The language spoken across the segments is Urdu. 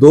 2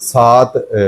7,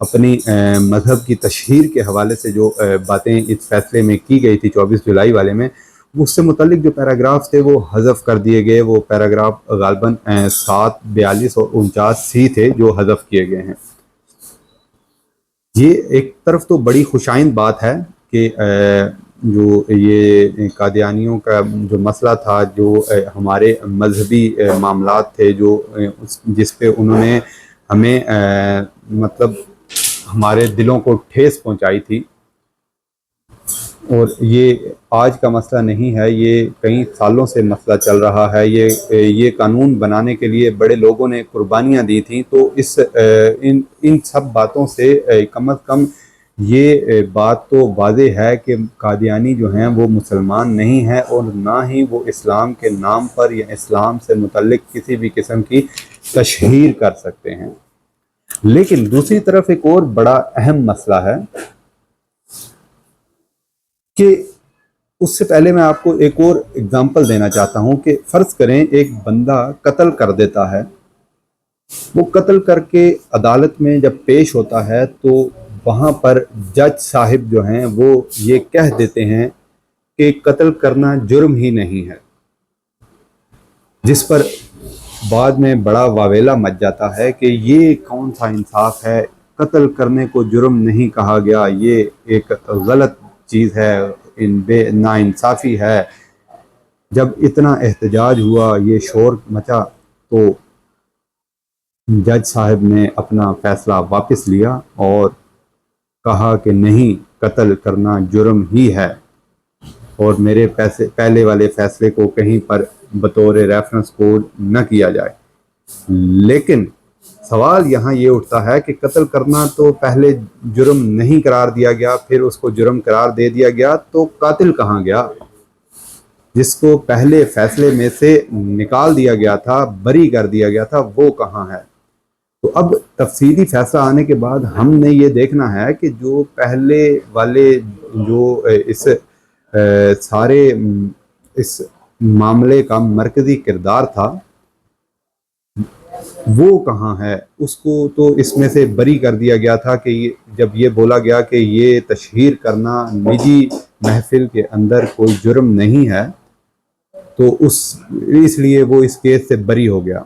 اپنی مذہب کی تشہیر کے حوالے سے جو باتیں اس فیصلے میں کی گئی تھی 24 جولائی والے میں، اس سے متعلق جو پیراگراف تھے وہ حذف کر دیے گئے. وہ پیراگراف غالباً 7، 42 اور 49 تھے جو حذف کیے گئے ہیں. یہ ایک طرف تو بڑی خوشائند بات ہے کہ جو یہ قادیانیوں کا جو مسئلہ تھا، جو ہمارے مذہبی معاملات تھے، جو جس پہ انہوں نے ہمیں مطلب ہمارے دلوں کو ٹھیس پہنچائی تھی، اور یہ آج کا مسئلہ نہیں ہے، یہ کئی سالوں سے مسئلہ چل رہا ہے. یہ قانون بنانے کے لیے بڑے لوگوں نے قربانیاں دی تھیں. تو ان سب باتوں سے کم از کم یہ بات تو واضح ہے کہ قادیانی جو ہیں وہ مسلمان نہیں ہیں، اور نہ ہی وہ اسلام کے نام پر یا اسلام سے متعلق کسی بھی قسم کی تشہیر کر سکتے ہیں. لیکن دوسری طرف ایک اور بڑا اہم مسئلہ ہے کہ اس سے پہلے میں آپ کو ایک اور اگزامپل دینا چاہتا ہوں کہ فرض کریں ایک بندہ قتل کر دیتا ہے. وہ قتل کر کے عدالت میں جب پیش ہوتا ہے تو وہاں پر جج صاحب جو ہیں وہ یہ کہہ دیتے ہیں کہ قتل کرنا جرم ہی نہیں ہے، جس پر بعد میں بڑا واویلا مچ جاتا ہے کہ یہ کون سا انصاف ہے، قتل کرنے کو جرم نہیں کہا گیا، یہ ایک غلط چیز ہے، بے ناانصافی ہے. جب اتنا احتجاج ہوا، یہ شور مچا، تو جج صاحب نے اپنا فیصلہ واپس لیا اور کہا کہ نہیں، قتل کرنا جرم ہی ہے، اور میرے پہلے والے فیصلے کو کہیں پر بطور ریفرنس کوڈ نہ کیا جائے. لیکن سوال یہاں یہ اٹھتا ہے کہ قتل کرنا تو پہلے جرم نہیں قرار دیا گیا، پھر اس کو جرم قرار دے دیا گیا، تو قاتل کہاں گیا؟ جس کو پہلے فیصلے میں سے نکال دیا گیا تھا، بری کر دیا گیا تھا، وہ کہاں ہے؟ تو اب تفصیلی فیصلہ آنے کے بعد ہم نے یہ دیکھنا ہے کہ جو پہلے والے جو سارے اس معاملے کا مرکزی کردار تھا وہ کہاں ہے. اس کو تو اس میں سے بری کر دیا گیا تھا کہ جب یہ بولا گیا کہ یہ تشہیر کرنا نجی محفل کے اندر کوئی جرم نہیں ہے، تو اس لیے وہ اس کیس سے بری ہو گیا.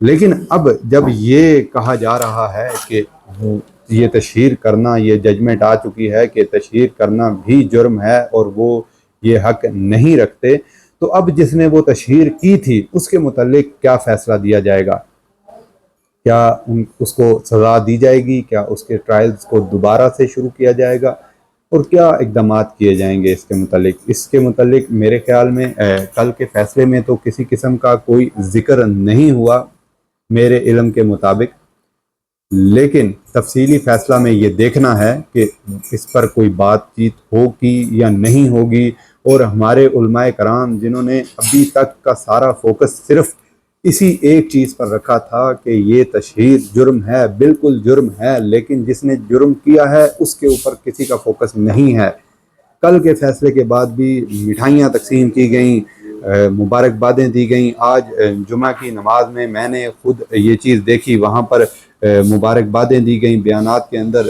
لیکن اب جب یہ کہا جا رہا ہے کہ یہ تشہیر کرنا، یہ ججمنٹ آ چکی ہے کہ تشہیر کرنا بھی جرم ہے اور وہ یہ حق نہیں رکھتے، تو اب جس نے وہ تشہیر کی تھی اس کے متعلق کیا فیصلہ دیا جائے گا؟ کیا اس کو سزا دی جائے گی؟ کیا اس کے ٹرائلز کو دوبارہ سے شروع کیا جائے گا؟ اور کیا اقدامات کیے جائیں گے اس کے متعلق؟ اس کے متعلق میرے خیال میں کل کے فیصلے میں تو کسی قسم کا کوئی ذکر نہیں ہوا میرے علم کے مطابق. لیکن تفصیلی فیصلہ میں یہ دیکھنا ہے کہ اس پر کوئی بات چیت ہوگی یا نہیں ہوگی. اور ہمارے علماء کرام جنہوں نے ابھی تک کا سارا فوکس صرف اسی ایک چیز پر رکھا تھا کہ یہ تشہیر جرم ہے، بالکل جرم ہے، لیکن جس نے جرم کیا ہے اس کے اوپر کسی کا فوکس نہیں ہے. کل کے فیصلے کے بعد بھی مٹھائیاں تقسیم کی گئیں، مبارکبادیں دی گئیں. آج جمعہ کی نماز میں میں نے خود یہ چیز دیکھی، وہاں پر مبارکبادیں دی گئیں، بیانات کے اندر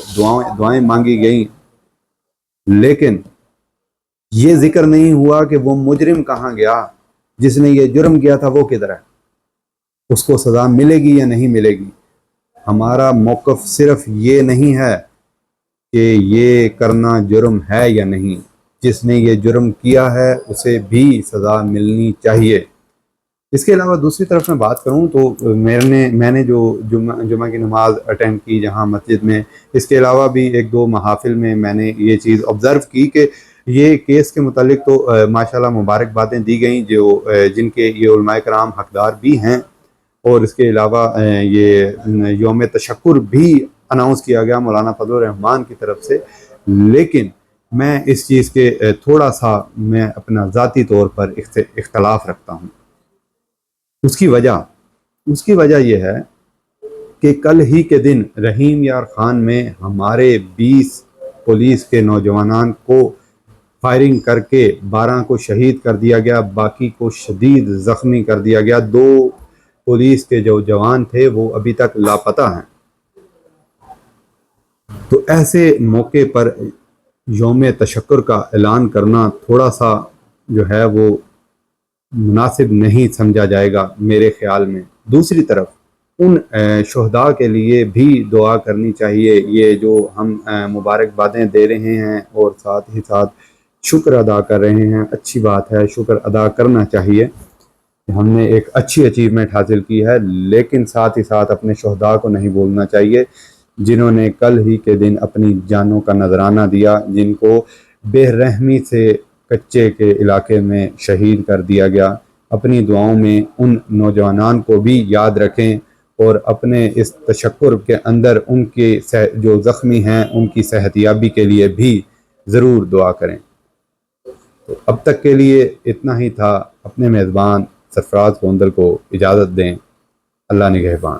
دعائیں مانگی گئیں. لیکن یہ ذکر نہیں ہوا کہ وہ مجرم کہاں گیا، جس نے یہ جرم کیا تھا وہ کدھر ہے، اس کو سزا ملے گی یا نہیں ملے گی. ہمارا موقف صرف یہ نہیں ہے کہ یہ کرنا جرم ہے یا نہیں، جس نے یہ جرم کیا ہے اسے بھی سزا ملنی چاہیے. اس کے علاوہ دوسری طرف میں بات کروں تو میں نے جو جمعہ کی نماز اٹینڈ کی جہاں مسجد میں، اس کے علاوہ بھی ایک دو محافل میں میں نے یہ چیز آبزرو کی کہ یہ کیس کے متعلق تو ماشاءاللہ مبارکبادیں دی گئیں جن کے یہ علماء کرام حقدار بھی ہیں. اور اس کے علاوہ یہ یوم تشکر بھی اناؤنس کیا گیا مولانا فضل الرحمان کی طرف سے. لیکن میں اس چیز کے تھوڑا سا میں اپنا ذاتی طور پر اختلاف رکھتا ہوں. اس کی وجہ یہ ہے کہ کل ہی کے دن رحیم یار خان میں ہمارے 20 پولیس کے نوجوانان کو فائرنگ کر کے 12 کو شہید کر دیا گیا، باقی کو شدید زخمی کر دیا گیا. 2 پولیس کے جو جوان تھے وہ ابھی تک لاپتہ ہیں. تو ایسے موقع پر یوم تشکر کا اعلان کرنا تھوڑا سا جو ہے وہ مناسب نہیں سمجھا جائے گا میرے خیال میں۔ دوسری طرف ان شہداء کے لیے بھی دعا کرنی چاہیے، یہ جو ہم مبارکبادیں دے رہے ہیں اور ساتھ ہی ساتھ شکر ادا کر رہے ہیں، اچھی بات ہے، شکر ادا کرنا چاہیے کہ ہم نے ایک اچھی اچیومنٹ حاصل کی ہے، لیکن ساتھ ہی ساتھ اپنے شہداء کو نہیں بھولنا چاہیے جنہوں نے کل ہی کے دن اپنی جانوں کا نذرانہ دیا، جن کو بے رحمی سے کچے کے علاقے میں شہید کر دیا گیا۔ اپنی دعاؤں میں ان نوجوانان کو بھی یاد رکھیں اور اپنے اس تشکر کے اندر ان کے جو زخمی ہیں ان کی صحت یابی کے لیے بھی ضرور دعا کریں۔ تو اب تک کے لیے اتنا ہی تھا۔ اپنے میزبان سرفراز گوندل کو اجازت دیں۔ اللہ نگہبان۔